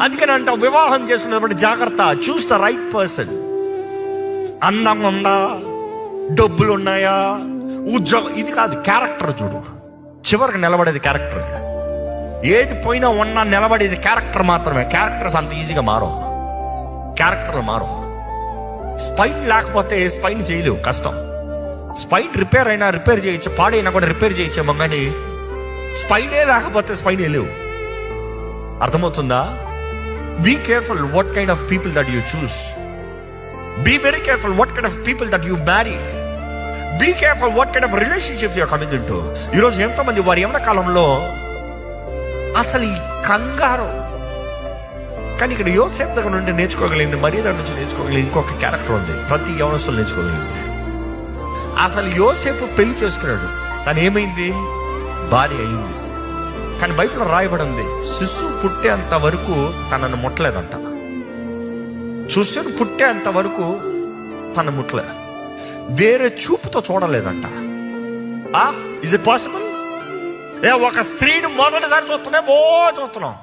అందుకని అంట వివాహం చేసుకునేటప్పుడు జాగ్రత్త, చూస్ ద రైట్ పర్సన్. అందంగా ఉందా, డబ్బులు ఉన్నాయా, ఉద్యోగం, ఇది కాదు, క్యారెక్టర్ చూడు. చివరికి నిలబడేది క్యారెక్టర్. ఏది పోయినా ఉన్నా నిలబడేది క్యారెక్టర్ మాత్రమే. క్యారెక్టర్స్ అంత ఈజీగా మారవు, క్యారెక్టర్లు మారవు. స్పైన్ లేకపోతే స్పైన్ చేయలేవు, కష్టం. స్పైన్ రిపేర్ అయినా రిపేర్ చేయొచ్చు, పాడైనా కూడా రిపేర్ చేయొచ్చేమో, కానీ స్పైనే లేకపోతే స్పైన్ లేవు. అర్థమవుతుందా? Be careful what kind of people that you choose. Be very careful what kind of people that you marry. Be careful what kind of relationships you coming into. ఈరోజు ఎంతోమంది వారి యవ్వన కాలంలో అసలు ఈ కంగారు. కానీ ఇక్కడ యోసేపు దగ్గర నుండి నేర్చుకోగలిగింది, మరియ దగ్గర నుంచి నేర్చుకోగలిగింది ఇంకొక క్యారెక్టర్ ఉంది. ప్రతి యవనస్తులు నేర్చుకోగలిగింది. అసలు యోసేపు పెళ్లి చేసుకున్నాడు, తను ఏమైంది? భార్య అయింది. కానీ బైబిల్లో రాయబడి ఉంది, శిశువు పుట్టేంత వరకు తనను ముట్టలేదంట. శిశువు పుట్టేంత వరకు తన ముట్టలే, వేరే చూపుతో చూడలేదంట. Is it possible? ఒక స్త్రీని మొదటిసారి చూస్తున్నాం.